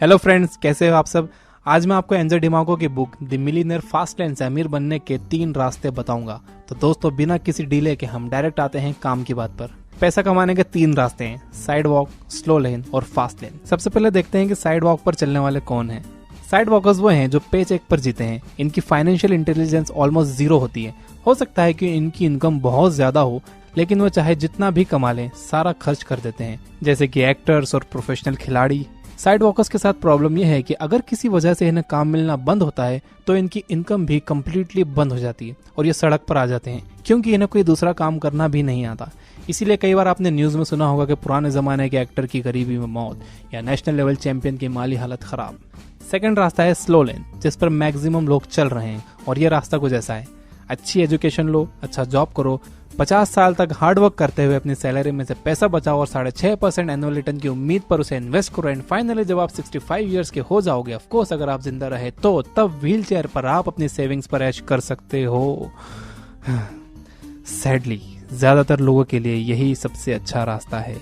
Hello friends, कैसे हो आप सब। आज मैं आपको एंजल डिमागो की book the millionaire fast lane से अमीर बनने के 3 रास्ते बताऊंगा। तो दोस्तों, बिना किसी डिले के हम डायरेक्ट आते हैं काम की बात पर। पैसा कमाने के 3 रास्ते हैं, साइड वॉक, स्लो लेन और फास्ट लेन। सबसे पहले देखते हैं कि साइड वॉक पर चलने वाले कौन हैं। साइड वॉकर्स वो हैं जो पे चेक पर जीते हैं। इनकी फाइनेंशियल इंटेलिजेंस ऑलमोस्ट 0 होती है। हो सकता है कि इनकी इनकम बहुत ज्यादा हो, लेकिन वो चाहे जितना भी कमा लें सारा खर्च कर देते हैं, जैसे कि एक्टर्स और प्रोफेशनल खिलाड़ी। साइड वॉकर्स के साथ प्रॉब्लम यह है कि अगर किसी वजह से इन्हें काम मिलना बंद होता है तो इनकी इनकम भी कम्प्लीटली बंद हो जाती है और ये सड़क पर आ जाते हैं, क्योंकि इन्हें कोई दूसरा काम करना भी नहीं आता। इसीलिए कई बार आपने न्यूज में सुना होगा कि पुराने जमाने के एक्टर की गरीबी में मौत या नेशनल लेवल चैंपियन की माली हालत खराब। सेकंड रास्ता है स्लो लेन, जिस पर मैक्सिमम लोग चल रहे हैं, और ये रास्ता कुछ ऐसा है। अच्छी एजुकेशन लो, अच्छा जॉब करो, 50 साल तक हार्डवर्क करते हुए अपनी सैलरी में से पैसा बचाओ और 6.5% एनुअल रिटर्न की उम्मीद पर उसे इन्वेस्ट करो। एंड फाइनली जब आप 65 इयर्स के हो जाओगे, ऑफ कोर्स अगर आप जिंदा रहे तो, तब व्हील चेयर पर आप अपनी सेविंग्स पर ऐश कर सकते हो। सैडली ज्यादातर लोगों के लिए यही सबसे अच्छा रास्ता है।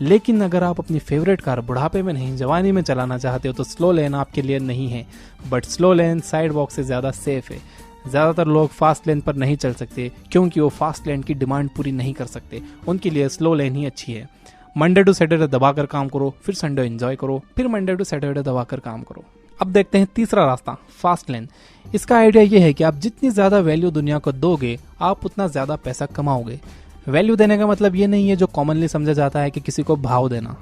लेकिन अगर आप अपनी फेवरेट कार बुढ़ापे में नहीं जवानी में चलाना चाहते हो तो स्लो लेन आपके लिए नहीं है। But slow lane side walk से ज्यादा सेफ है। ज्यादातर लोग फास्ट लेन पर नहीं चल सकते क्योंकि वो फास्ट लेन की डिमांड पूरी नहीं कर सकते। उनके लिए स्लो लेन ही अच्छी है। मंडे टू सैटरडे दबाकर काम करो, फिर संडे एंजॉय करो, फिर मंडे टू सैटरडे दबाकर काम करो। अब देखते हैं तीसरा रास्ता, फास्ट लेन। इसका आइडिया ये है कि आप जितनी ज्यादा वैल्यू दुनिया को दोगे, आप उतना ज्यादा पैसा कमाओगे। वैल्यू देने का मतलब ये नहीं है जो कॉमनली समझा जाता है कि किसी को भाव देना।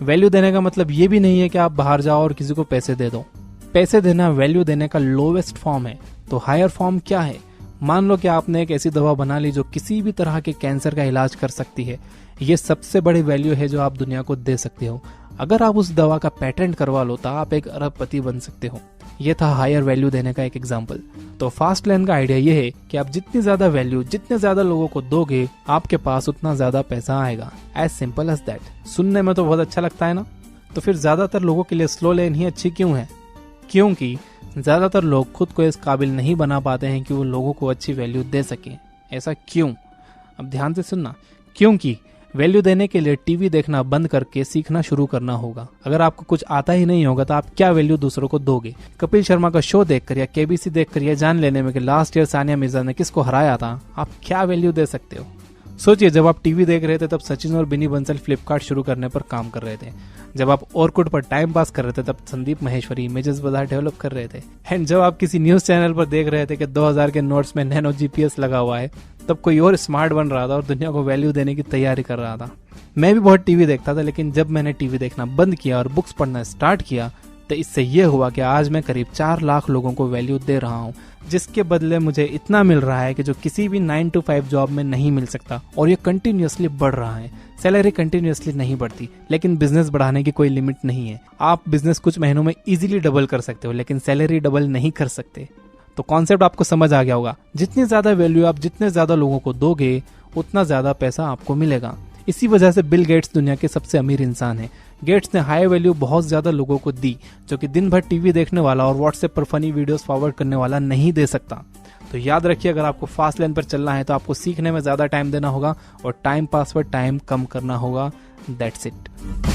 वैल्यू देने का मतलब ये भी नहीं है कि आप बाहर जाओ और किसी को पैसे दे दो। पैसे देना वैल्यू देने का लोवेस्ट फॉर्म है। तो हायर फॉर्म क्या है? मान लो कि आपने एक ऐसी दवा बना ली जो किसी भी तरह के कैंसर का इलाज कर सकती है। ये सबसे बड़ी वैल्यू है जो आप दुनिया को दे सकते हो। अगर आप उस दवा का पेटेंट करवा लो तो आप एक अरबपति बन सकते हो। ये था हायर वैल्यू देने का एक एग्जाम्पल। तो फास्ट लेन का आइडिया ये है कि आप जितनी ज्यादा वैल्यू जितने ज्यादा लोगों को दोगे, आपके पास उतना ज्यादा पैसा आएगा। As simple as that. सुनने में तो बहुत अच्छा लगता है ना। तो फिर ज्यादातर लोगों के लिए स्लो लेन ही अच्छी क्यों है? क्योंकि ज्यादातर लोग खुद को इस काबिल नहीं बना पाते हैं कि वो लोगों को अच्छी वैल्यू दे सकें। ऐसा क्यों? अब ध्यान से सुनना। क्योंकि वैल्यू देने के लिए टीवी देखना बंद करके सीखना शुरू करना होगा। अगर आपको कुछ आता ही नहीं होगा तो आप क्या वैल्यू दूसरों को दोगे? कपिल शर्मा का शो देखकर या केबीसी देखकर यह जान लेने में कि लास्ट ईयर सानिया मिर्जा ने किसको हराया था, आप क्या वैल्यू दे सकते हो? सोचिए, जब आप टीवी देख रहे थे तब सचिन और बिनी बंसल फ्लिपकार्ट शुरू करने पर काम कर रहे थे। जब आप ऑरकुट पर टाइम पास कर रहे थे तब संदीप महेश्वरी इमेजेस बाजार डेवलप कर रहे थे। एंड जब आप किसी न्यूज चैनल पर देख रहे थे कि 2000 के नोट्स में नैनो जीपीएस लगा हुआ है, तब कोई और स्मार्ट बन रहा था और दुनिया को वैल्यू देने की तैयारी कर रहा था। मैं भी बहुत टीवी देखता था, लेकिन जब मैंने टीवी देखना बंद किया और बुक्स पढ़ना स्टार्ट किया तो इससे यह हुआ कि आज मैं करीब 4 लाख लोगों को वैल्यू दे रहा हूँ, जिसके बदले मुझे इतना मिल रहा है कि जो किसी भी 9 to 5 जॉब में नहीं मिल सकता। और ये कंटिन्यूअसली बढ़ रहा है। सैलरी कंटिन्यूअसली नहीं बढ़ती, लेकिन बिजनेस बढ़ाने की कोई लिमिट नहीं है। आप बिजनेस कुछ महीनों में इजीली डबल कर सकते हो, लेकिन सैलरी डबल नहीं कर सकते। तो कॉन्सेप्ट आपको समझ आ गया होगा। जितनी ज्यादा वैल्यू आप जितने ज्यादा लोगों को दोगे, उतना ज्यादा पैसा आपको मिलेगा। इसी वजह से बिल गेट्स दुनिया के सबसे अमीर इंसान हैं। गेट्स ने हाई वैल्यू बहुत ज्यादा लोगों को दी, जो कि दिन भर टीवी देखने वाला और व्हाट्सएप पर फनी वीडियोस फॉरवर्ड करने वाला नहीं दे सकता। तो याद रखिए, अगर आपको फास्ट लेन पर चलना है तो आपको सीखने में ज्यादा टाइम देना होगा और टाइम पास पर टाइम कम करना होगा। That's it.